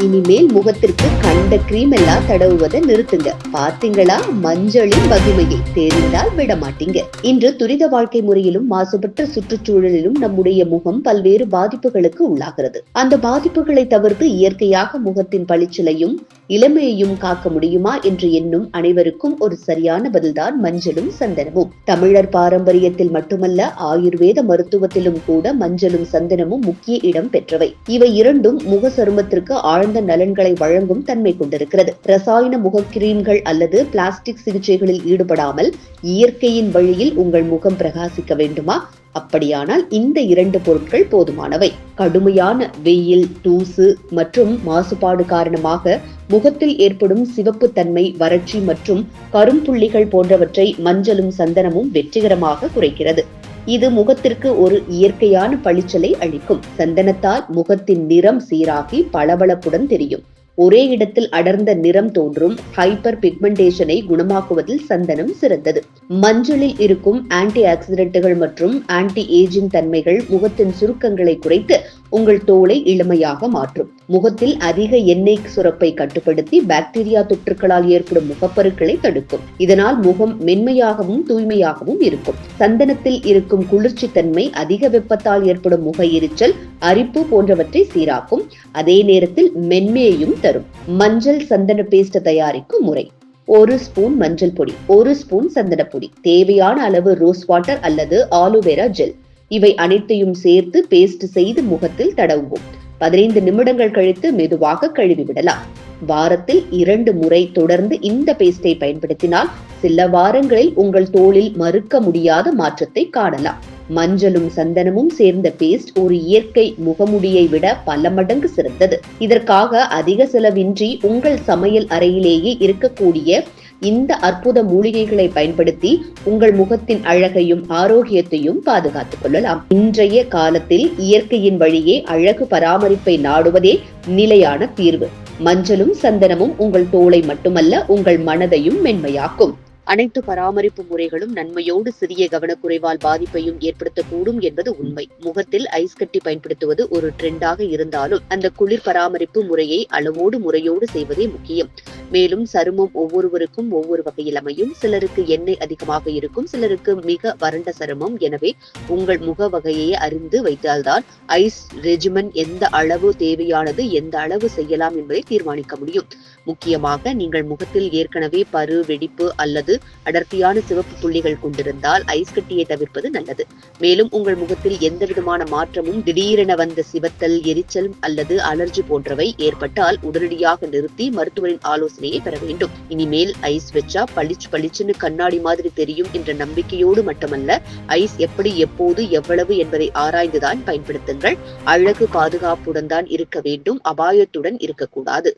இனிமேல் முகத்திற்கு கண்ட கிரீம் எல்லாம் தடவுவதை நிறுத்துங்க. பாத்தீங்களா மஞ்சளின் மகிமையை? தெரிந்தால் விட மாட்டீங்க. இன்று துரித வாழ்க்கை முறையிலும் மாசுபட்ட சுற்றுச்சூழலிலும் நம்முடைய முகம் பல்வேறு பாதிப்புகளுக்கு உள்ளாகிறது. அந்த பாதிப்புகளை தவிர்த்து இயற்கையாக முகத்தின் பளிச்சலையும் இளமையையும் காக்க முடியுமா என்று எண்ணும் அனைவருக்கும் ஒரு சரியான பதில்தான் மஞ்சளும் சந்தனமும். தமிழர் பாரம்பரியத்தில் மட்டுமல்ல, ஆயுர்வேத மருத்துவத்திலும் கூட மஞ்சளும் சந்தனமும் முக்கிய இடம் பெற்றவை. இவை இரண்டும் முக சருமத்திற்கு ஆழ்ந்த நலன்களை வழங்கும் தன்மை கொண்டிருக்கிறது. ரசாயன முக கிரீம்கள் அல்லது பிளாஸ்டிக் சிகிச்சைகளில் ஈடுபடாமல் இயற்கையின் வழியில் உங்கள் முகம் பிரகாசிக்க வேண்டுமா? அப்படியானால் இந்த இரண்டு பொருட்கள் போதுமானவை. கடுமையான வெயில், தூசு மற்றும் மாசுபாடு காரணமாக முகத்தில் ஏற்படும் சிவப்பு தன்மை, வறட்சி மற்றும் கரும்புள்ளிகள் போன்றவற்றை மஞ்சளும் சந்தனமும் வெற்றிகரமாக குறைக்கிறது. இது முகத்திற்கு ஒரு இயற்கையான பளிச்சலை அளிக்கும். சந்தனத்தால் முகத்தின் நிறம் சீராகி பளபளப்புடன் தெரியும். ஒரே இடத்தில் அடர்ந்த நிறம் தோன்றும் ஹைப்பர் பிக்மெண்டேஷனை குணமாக்குவதில் சந்தனம் சிறந்தது. மஞ்சளில் இருக்கும் ஆன்டி ஆக்சிடென்ட்கள் மற்றும் ஆன்டி ஏஜிங் தன்மைகள் முகத்தின் சுருக்கங்களை குறைத்து உங்கள் தோலை இளமையாக மாற்றும். முகத்தில் அதிக எண்ணெய் சுரப்பை கட்டுப்படுத்தி பாக்டீரியா தொற்றுகளால் ஏற்படும் முகப்பருக்களை தடுக்கும். இதனால் முகம் மென்மையாகவும் தூய்மையாகவும் இருக்கும். சந்தனத்தில் இருக்கும் குளிர்ச்சி தன்மை அதிக வெப்பத்தால் ஏற்படும் முக எரிச்சல், அரிப்பு போன்றவற்றை சீராக்கும். அதே நேரத்தில் மென்மையையும் தரும். மஞ்சள் சந்தன பேஸ்ட் தயாரிக்கும் முறை: 1 ஸ்பூன் மஞ்சள் பொடி, 1 ஸ்பூன் சந்தன பொடி, தேவையான அளவு ரோஸ் வாட்டர் அல்லது ஆலோவேரா ஜெல். இவை அனைத்தையும் சேர்த்து பேஸ்ட் செய்து முகத்தில் தடவுவோம். 15 நிமிடங்கள் கழித்து மெதுவாக கழுவி விடலாம். வாரத்தில் 2 முறை தொடர்ந்து இந்த பேஸ்டை பயன்படுத்தினால் சில வாரங்களில் உங்கள் தோலில் மறுக்க முடியாத மாற்றத்தை காணலாம். மஞ்சளும் சந்தனமும் சேர்ந்த பேஸ்ட் ஒரு இயற்கை முகமுடியை விட பல மடங்கு சிறந்தது. இதற்காக அதிக செலவின்றி உங்கள் சமையல் அறையிலேயே இருக்கக்கூடிய இந்த அற்புத மூலிகைகளை பயன்படுத்தி உங்கள் முகத்தின் அழகையும் ஆரோக்கியத்தையும் பாதுகாத்துக் கொள்ளலாம். இன்றைய காலத்தில் இயற்கையின் வழியே அழகு பராமரிப்பை நாடுவதே நிலையான தீர்வு. மஞ்சளும் சந்தனமும் உங்கள் தோலை மட்டுமல்ல, உங்கள் மனதையும் மென்மையாக்கும். அனைத்து பராமரிப்பு முறைகளும் நன்மையோடு சிறிய கவனக்குறைவால் பாதிப்பையும் ஏற்படுத்தக்கூடும் என்பது உண்மை. முகத்தில் ஐஸ் கட்டி பயன்படுத்துவது ஒரு ட்ரெண்டாக இருந்தாலும் அந்த குளிர் பராமரிப்பு முறையை அளவோடு முறையோடு செய்வதே முக்கியம். மேலும் சருமம் ஒவ்வொருவருக்கும் ஒவ்வொரு வகையில் அமையும். சிலருக்கு எண்ணெய் அதிகமாக இருக்கும், சிலருக்கு மிக வறண்ட சருமம். எனவே உங்கள் முக வகையை அறிந்து வைத்தால்தான் ஐஸ் ரெஜிமென் எந்த அளவு தேவையானது, எந்த அளவு செய்யலாம் என்பதை தீர்மானிக்க முடியும். முக்கியமாக நீங்கள் முகத்தில் ஏற்கனவே பரு, வெடிப்பு அல்லது அடர்த்தியான சிவப்பு புள்ளிகள் கொண்டிருந்தால் ஐஸ் கட்டியை தவிர்ப்பது நல்லது. மேலும் உங்கள் முகத்தில் எந்த விதமான மாற்றமும் திடீரென வந்த சிவத்தல், எரிச்சல் அல்லது அலர்ஜி போன்றவை ஏற்பட்டால் உடனடியாக நிறுத்தி மருத்துவரின் ஆலோசனையை பெற வேண்டும். இனிமேல் ஐஸ் வச்சா பளிச்சுன்னு கண்ணாடி மாதிரி தெரியும் என்ற நம்பிக்கையோடு மட்டுமல்ல, ஐஸ் எப்படி, எப்போது, எவ்வளவு என்பதை ஆராய்ந்துதான் பயன்படுத்துங்கள். அழகு பாதுகாப்புடன் தான் இருக்க வேண்டும், அபாயத்துடன் இருக்கக்கூடாது.